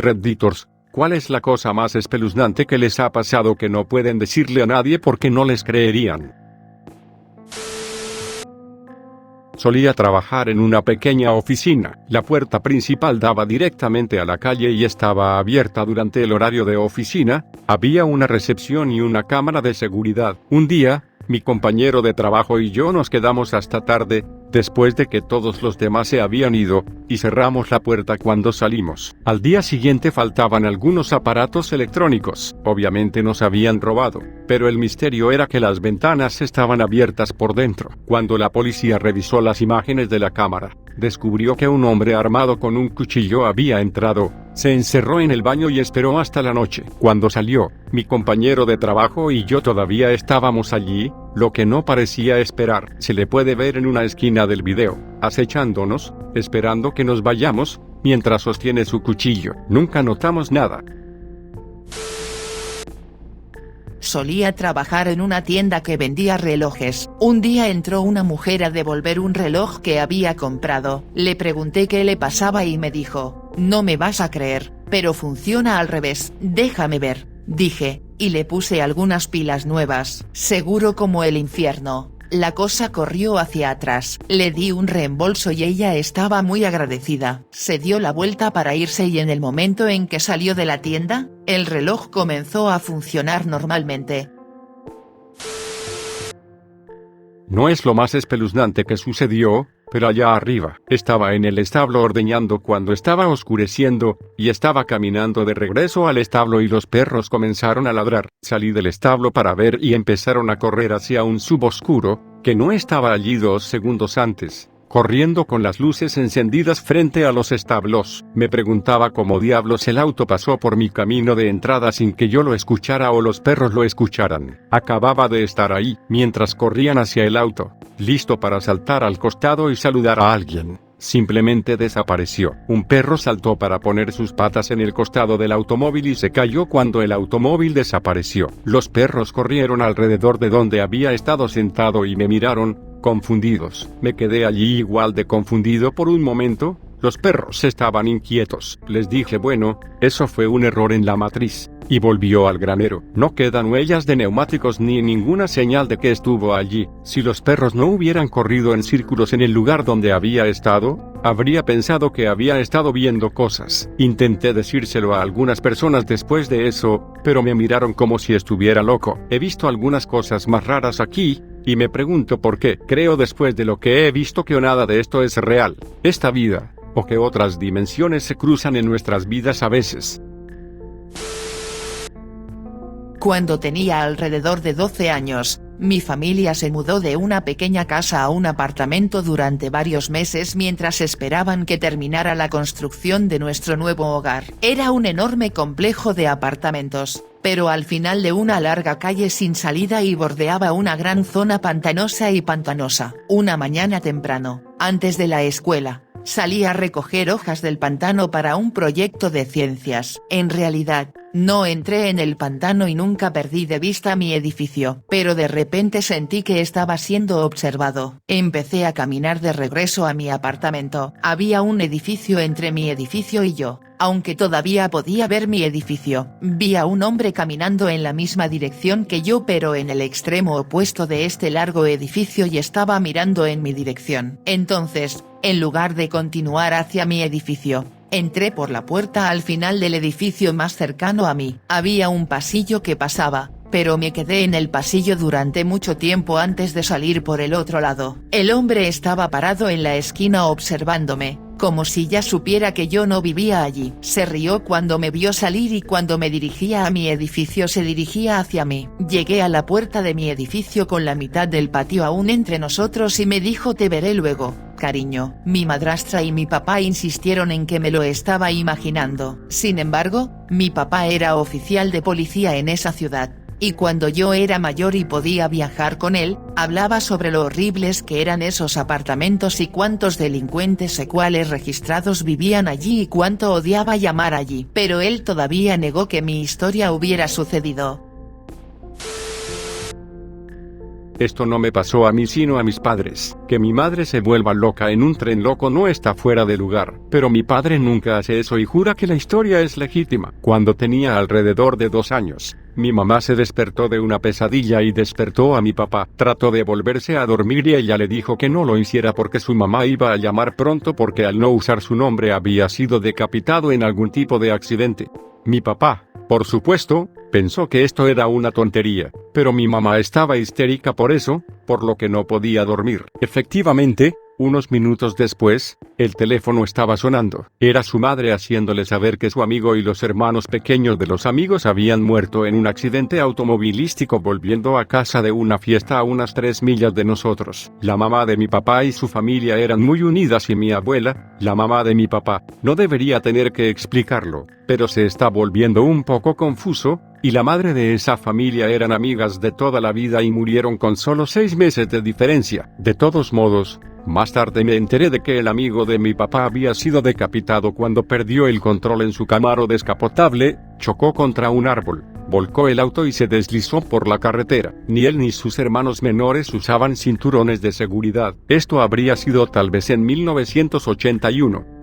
Redditors, ¿cuál es la cosa más espeluznante que les ha pasado que no pueden decirle a nadie porque no les creerían? Solía trabajar en una pequeña oficina. La puerta principal daba directamente a la calle y estaba abierta durante el horario de oficina. Había una recepción y una cámara de seguridad. Un día, mi compañero de trabajo y yo nos quedamos hasta tarde, después de que todos los demás se habían ido, y cerramos la puerta cuando salimos. Al día siguiente faltaban algunos aparatos electrónicos. Obviamente nos habían robado, pero el misterio era que las ventanas estaban abiertas por dentro. Cuando la policía revisó las imágenes de la cámara, descubrió que un hombre armado con un cuchillo había entrado, se encerró en el baño y esperó hasta la noche. Cuando salió, mi compañero de trabajo y yo todavía estábamos allí, lo que no parecía esperar. Se le puede ver en una esquina del video, acechándonos, esperando que nos vayamos, mientras sostiene su cuchillo. Nunca notamos nada. Solía trabajar en una tienda que vendía relojes. Un día entró una mujer a devolver un reloj que había comprado. Le pregunté qué le pasaba y me dijo: "No me vas a creer, pero funciona al revés, déjame ver", dije, y le puse algunas pilas nuevas. Seguro como el infierno. La cosa corrió hacia atrás, le di un reembolso y ella estaba muy agradecida. Se dio la vuelta para irse y en el momento en que salió de la tienda, el reloj comenzó a funcionar normalmente. No es lo más espeluznante que sucedió, pero allá arriba, estaba en el establo ordeñando cuando estaba oscureciendo, y estaba caminando de regreso al establo y los perros comenzaron a ladrar. Salí del establo para ver y empezaron a correr hacia un suboscuro, que no estaba allí 2 segundos antes, corriendo con las luces encendidas frente a los establos. Me preguntaba cómo diablos el auto pasó por mi camino de entrada sin que yo lo escuchara o los perros lo escucharan. Acababa de estar ahí, mientras corrían hacia el auto, listo para saltar al costado y saludar a alguien. Simplemente desapareció. Un perro saltó para poner sus patas en el costado del automóvil y se cayó cuando el automóvil desapareció. Los perros corrieron alrededor de donde había estado sentado y me miraron, confundidos. Me quedé allí igual de confundido por un momento. Los perros estaban inquietos. Les dije: bueno, eso fue un error en la matriz. Y volvió al granero. No quedan huellas de neumáticos ni ninguna señal de que estuvo allí. Si los perros no hubieran corrido en círculos en el lugar donde había estado, habría pensado que había estado viendo cosas. Intenté decírselo a algunas personas después de eso, pero me miraron como si estuviera loco. He visto algunas cosas más raras aquí, y me pregunto por qué. Creo después de lo que he visto que nada de esto es real. Esta vida, o que otras dimensiones se cruzan en nuestras vidas a veces. Cuando tenía alrededor de 12 años, mi familia se mudó de una pequeña casa a un apartamento durante varios meses mientras esperaban que terminara la construcción de nuestro nuevo hogar. Era un enorme complejo de apartamentos, pero al final de una larga calle sin salida y bordeaba una gran zona pantanosa y pantanosa. Una mañana temprano, antes de la escuela, salí a recoger hojas del pantano para un proyecto de ciencias. En realidad, no entré en el pantano y nunca perdí de vista mi edificio, pero de repente sentí que estaba siendo observado. Empecé a caminar de regreso a mi apartamento. Había un edificio entre mi edificio y yo. Aunque todavía podía ver mi edificio, vi a un hombre caminando en la misma dirección que yo pero en el extremo opuesto de este largo edificio y estaba mirando en mi dirección. Entonces, en lugar de continuar hacia mi edificio, entré por la puerta al final del edificio más cercano a mí. Había un pasillo que pasaba, pero me quedé en el pasillo durante mucho tiempo antes de salir por el otro lado. El hombre estaba parado en la esquina observándome, como si ya supiera que yo no vivía allí. Se rió cuando me vio salir y cuando me dirigía a mi edificio se dirigía hacia mí. Llegué a la puerta de mi edificio con la mitad del patio aún entre nosotros y me dijo: "Te veré luego, cariño". Mi madrastra y mi papá insistieron en que me lo estaba imaginando. Sin embargo, mi papá era oficial de policía en esa ciudad, y cuando yo era mayor y podía viajar con él, hablaba sobre lo horribles que eran esos apartamentos y cuántos delincuentes secuales registrados vivían allí y cuánto odiaba llamar allí. Pero él todavía negó que mi historia hubiera sucedido. Esto no me pasó a mí sino a mis padres. Que mi madre se vuelva loca en un tren loco no está fuera de lugar, pero mi padre nunca hace eso y jura que la historia es legítima. Cuando tenía alrededor de 2 años, mi mamá se despertó de una pesadilla y despertó a mi papá. Trató de volverse a dormir y ella le dijo que no lo hiciera porque su mamá iba a llamar pronto porque al no usar su nombre había sido decapitado en algún tipo de accidente. Mi papá, por supuesto, pensó que esto era una tontería, pero mi mamá estaba histérica por eso, por lo que no podía dormir. Efectivamente, unos minutos después, el teléfono estaba sonando. Era su madre haciéndole saber que su amigo y los hermanos pequeños de los amigos habían muerto en un accidente automovilístico volviendo a casa de una fiesta a unas 3 millas de nosotros. La mamá de mi papá y su familia eran muy unidas y mi abuela, la mamá de mi papá, no debería tener que explicarlo, pero se está volviendo un poco confuso, y la madre de esa familia eran amigas de toda la vida y murieron con solo 6 meses de diferencia. De todos modos, más tarde me enteré de que el amigo de mi papá había sido decapitado cuando perdió el control en su Camaro descapotable, chocó contra un árbol, volcó el auto y se deslizó por la carretera. Ni él ni sus hermanos menores usaban cinturones de seguridad. Esto habría sido tal vez en 1981.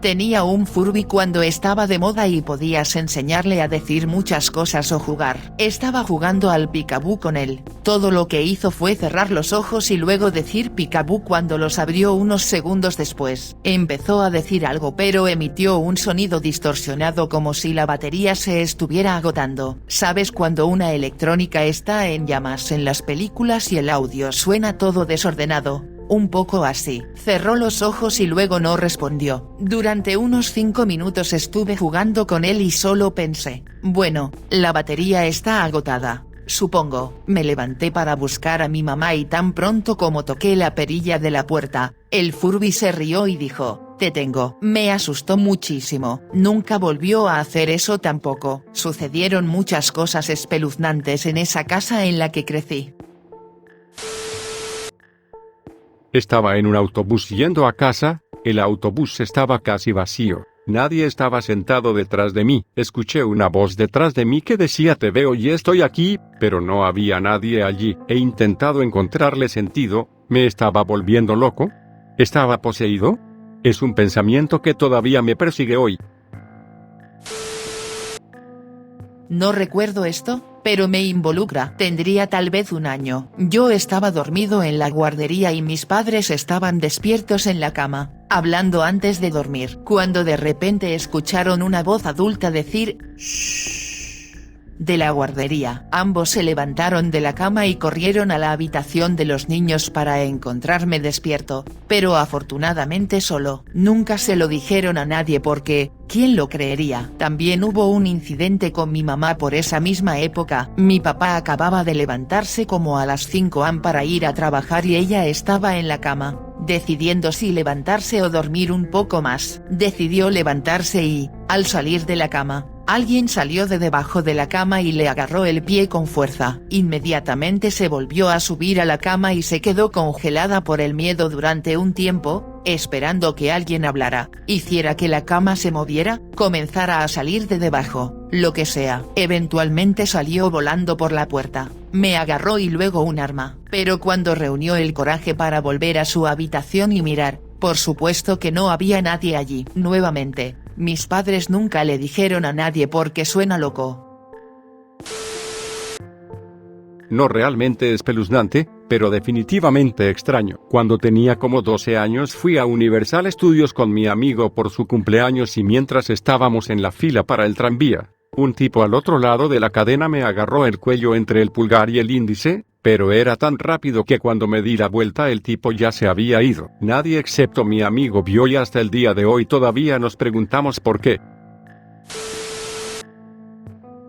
Tenía un Furby cuando estaba de moda y podías enseñarle a decir muchas cosas o jugar. Estaba jugando al Peekaboo con él. Todo lo que hizo fue cerrar los ojos y luego decir Peekaboo cuando los abrió unos segundos después. Empezó a decir algo pero emitió un sonido distorsionado como si la batería se estuviera agotando. ¿Sabes cuando una electrónica está en llamas en las películas y el audio suena todo desordenado? Un poco así. Cerró los ojos y luego no respondió. Durante unos 5 minutos estuve jugando con él y solo pensé, bueno, la batería está agotada, supongo. Me levanté para buscar a mi mamá y tan pronto como toqué la perilla de la puerta, el Furby se rió y dijo, te tengo. Me asustó muchísimo. Nunca volvió a hacer eso tampoco. Sucedieron muchas cosas espeluznantes en esa casa en la que crecí. Estaba en un autobús yendo a casa, el autobús estaba casi vacío, nadie estaba sentado detrás de mí, escuché una voz detrás de mí que decía te veo y estoy aquí, pero no había nadie allí, he intentado encontrarle sentido, ¿me estaba volviendo loco? ¿Estaba poseído? Es un pensamiento que todavía me persigue hoy. No recuerdo esto, pero me involucra. Tendría tal vez 1 año. Yo estaba dormido en la guardería y mis padres estaban despiertos en la cama, hablando antes de dormir, cuando de repente escucharon una voz adulta decir «Shh» de la guardería. Ambos se levantaron de la cama y corrieron a la habitación de los niños para encontrarme despierto, pero afortunadamente solo. Nunca se lo dijeron a nadie porque, ¿quién lo creería? También hubo un incidente con mi mamá por esa misma época. Mi papá acababa de levantarse como a las 5 am para ir a trabajar y ella estaba en la cama, decidiendo si levantarse o dormir un poco más. Decidió levantarse y, al salir de la cama, alguien salió de debajo de la cama y le agarró el pie con fuerza. Inmediatamente se volvió a subir a la cama y se quedó congelada por el miedo durante un tiempo, esperando que alguien hablara, hiciera que la cama se moviera, comenzara a salir de debajo, lo que sea. Eventualmente salió volando por la puerta, me agarró y luego un arma, pero cuando reunió el coraje para volver a su habitación y mirar, por supuesto que no había nadie allí. Nuevamente, mis padres nunca le dijeron a nadie porque suena loco. No realmente espeluznante, pero definitivamente extraño. Cuando tenía como 12 años fui a Universal Studios con mi amigo por su cumpleaños y mientras estábamos en la fila para el tranvía, un tipo al otro lado de la cadena me agarró el cuello entre el pulgar y el índice, pero era tan rápido que cuando me di la vuelta el tipo ya se había ido. Nadie excepto mi amigo vio y hasta el día de hoy todavía nos preguntamos por qué.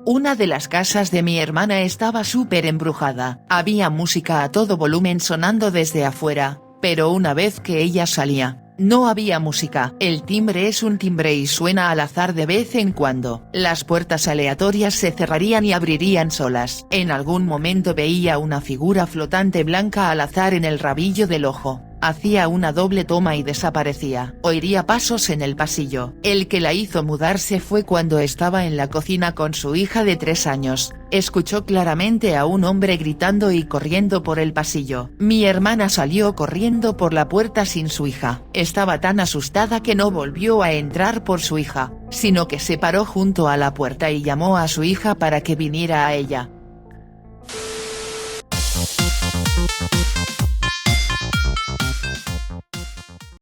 Una de las casas de mi hermana estaba súper embrujada. Había música a todo volumen sonando desde afuera, pero una vez que ella salía, no había música. El timbre es un timbre y suena al azar de vez en cuando. Las puertas aleatorias se cerrarían y abrirían solas. En algún momento veía una figura flotante blanca al azar en el rabillo del ojo. hacía una doble toma y desaparecía. Oiría pasos en el pasillo. El que la hizo mudarse fue cuando estaba en la cocina con su hija de 3 años. Escuchó claramente a un hombre gritando y corriendo por el pasillo. Mi hermana salió corriendo por la puerta sin su hija. Estaba tan asustada que no volvió a entrar por su hija, sino que se paró junto a la puerta y llamó a su hija para que viniera a ella.